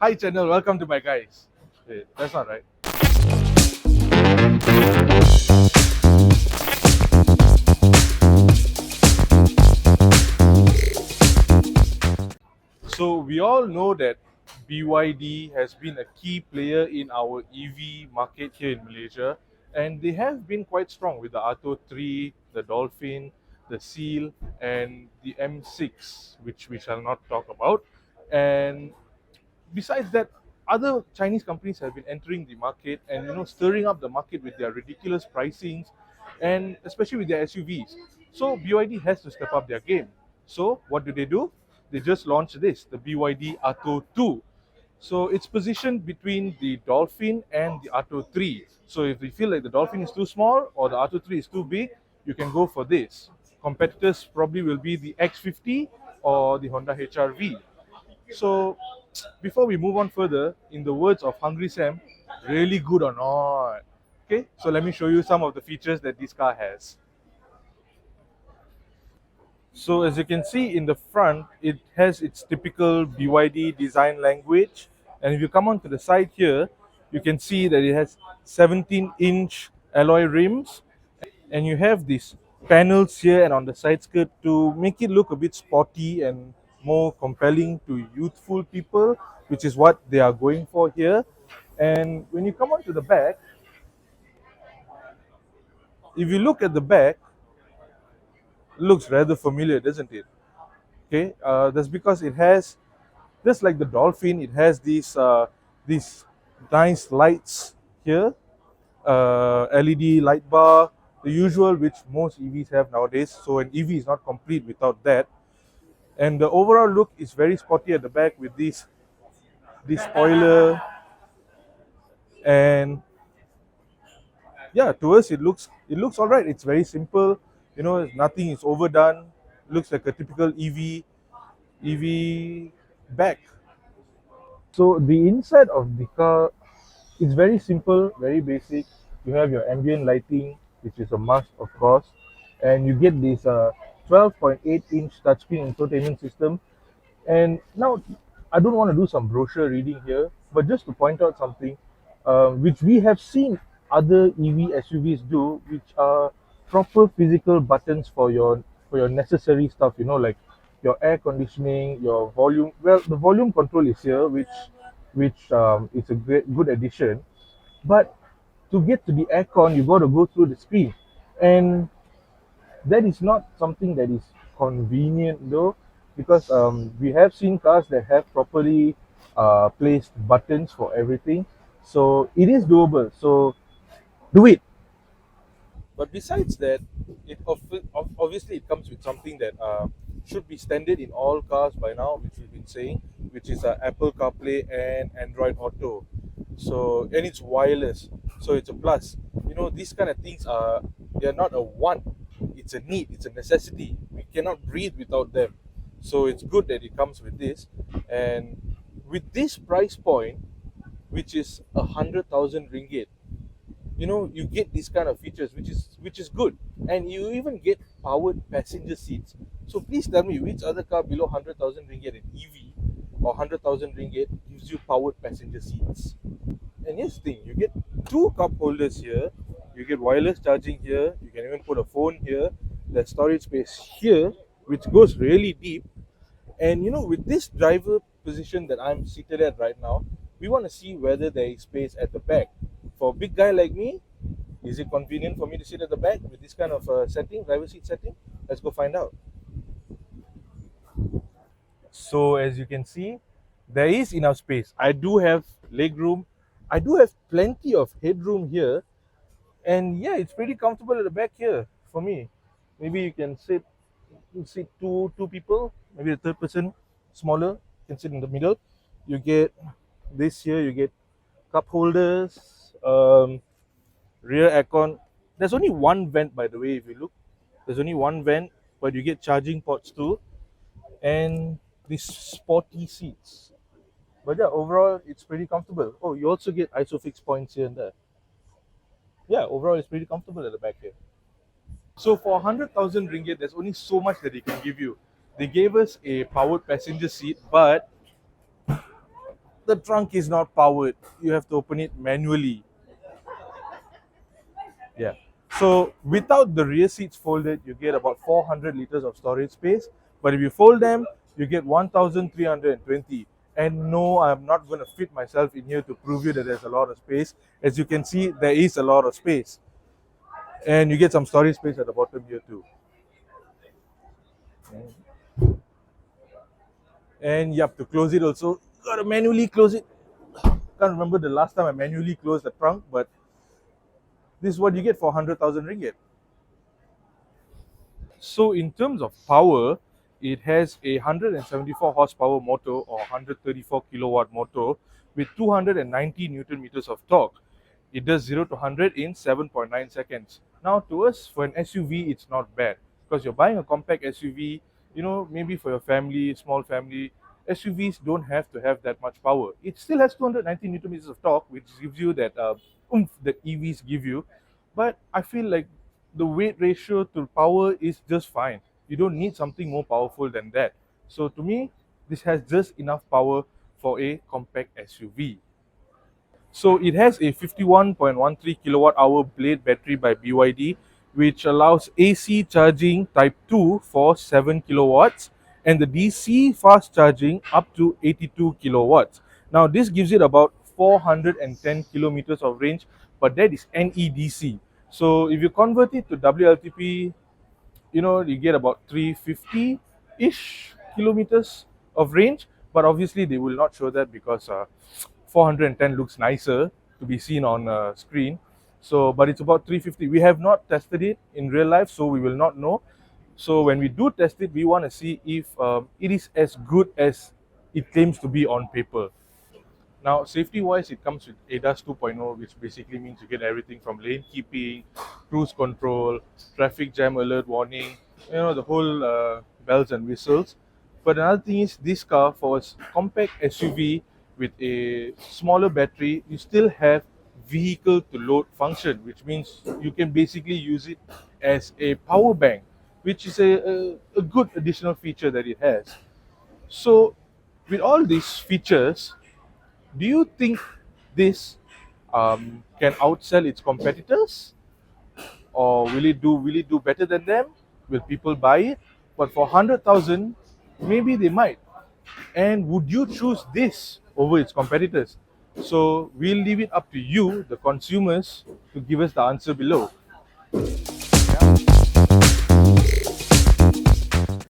Hi channel, welcome to my guys. Wait, that's not right. So we all know that BYD has been a key player in our EV market here in Malaysia, and they have been quite strong with the Atto 3, the Dolphin, the Seal, and the M6, which we shall not talk about. And besides that, other Chinese companies have been entering the market and stirring up the market with their ridiculous pricings, and especially with their SUVs. So BYD has to step up their game. So what do? They just launched this, the BYD Atto 2. So it's positioned between the Dolphin and the Atto 3. So if you feel like the Dolphin is too small or the Atto 3 is too big, you can go for this. Competitors probably will be the X50 or the Honda HR-V. So before we move on further, in the words of Hungry Sam, really good or not? Okay, so let me show you some of the features that this car has. So as you can see in the front, it has its typical BYD design language. And if you come on to the side here, you can see that it has 17-inch alloy rims. And you have these panels here and on the side skirt to make it look a bit sporty and more compelling to youthful people, which is what they are going for here. And when you come on to the back, if you look at the back, it looks rather familiar, doesn't it? Okay, that's because it has, just like the Dolphin, it has these nice lights here, LED light bar, the usual which most EVs have nowadays. So an EV is not complete without that. And the overall look is very sporty at the back with this spoiler. And yeah, to us it looks all right. It's very simple. Nothing is overdone. Looks like a typical EV back. So the inside of the car is very simple, very basic. You have your ambient lighting, which is a must, of course, and you get this 12.8-inch touchscreen infotainment system. And now, I don't want to do some brochure reading here, but just to point out something, which we have seen other EV SUVs do, which are proper physical buttons for your necessary stuff. Like your air conditioning, your volume. Well, the volume control is here, which is a good addition. But to get to the aircon, you got to go through the screen, and that is not something that is convenient though, because we have seen cars that have properly placed buttons for everything. So it is doable. So do it. But besides that, obviously it comes with something that should be standard in all cars by now, which we've been saying, which is Apple CarPlay and Android Auto. So and it's wireless, so it's a plus. These kind of things they're not a want, it's a need, it's a necessity. We cannot breathe without them. So it's good that it comes with this, and with this price point, which is 100,000 ringgit, you get these kind of features, which is good. And you even get powered passenger seats. So please tell me, which other car below 100,000 ringgit, an EV, or 100,000 ringgit, gives you powered passenger seats? And here's the thing, you get two cup holders here, you get wireless charging here, you can even put a phone here, there's storage space here, which goes really deep. And with this driver position that I'm seated at right now, we want to see whether there is space at the back. For a big guy like me, is it convenient for me to sit at the back with this kind of setting, driver seat setting? Let's go find out. So as you can see, there is enough space. I do have leg room. I do have plenty of headroom here. And yeah, it's pretty comfortable at the back here for me. Maybe you can sit two people, maybe the third person smaller can sit in the middle. You get this here, you get cup holders, rear aircon. There's only one vent, by the way. If you look, there's only one vent, but you get charging ports too, and these sporty seats. But yeah, overall it's pretty comfortable. Oh, you also get isofix points here and there. Yeah, overall it's pretty comfortable at the back here. So for 100,000 ringgit, there's only so much that they can give you. They gave us a powered passenger seat, but the trunk is not powered. You have to open it manually. Yeah. So without the rear seats folded, you get about 400 liters of storage space. But if you fold them, you get 1,320. And no, I'm not going to fit myself in here to prove you that there's a lot of space. As you can see, there is a lot of space. And you get some storage space at the bottom here too. And you have to close it also. Gotta manually close it. Can't remember the last time I manually closed the trunk, but this is what you get for 100,000 ringgit. So in terms of power, it has a 174 horsepower motor or 134 kilowatt motor with 290 newton meters of torque. It does 0 to 100 in 7.9 seconds. Now to us, for an SUV, it's not bad because you're buying a compact SUV, maybe for your family, small family, SUVs don't have to have that much power. It still has 290 newton meters of torque, which gives you that oomph that EVs give you. But I feel like the weight ratio to power is just fine. You don't need something more powerful than that. So to me, this has just enough power for a compact SUV. So it has a 51.13 kilowatt hour blade battery by BYD, which allows AC charging type 2 for 7 kilowatts and the DC fast charging up to 82 kilowatts. Now this gives it about 410 kilometers of range, but that is NEDC. So if you convert it to WLTP, you get about 350-ish kilometers of range, but obviously they will not show that because 410 looks nicer to be seen on screen. So but it's about 350. We have not tested it in real life, so we will not know. So when we do test it, we want to see if it is as good as it claims to be on paper. Now, safety-wise, it comes with ADAS 2.0, which basically means you get everything from lane keeping, cruise control, traffic jam alert warning, the whole bells and whistles. But another thing is this car, for a compact SUV with a smaller battery, you still have vehicle to load function, which means you can basically use it as a power bank, which is a good additional feature that it has. So, with all these features, do you think this can outsell its competitors, or will it do better than them? Will people buy it? But for 100,000, maybe they might. And would you choose this over its competitors? So we'll leave it up to you, the consumers, to give us the answer below.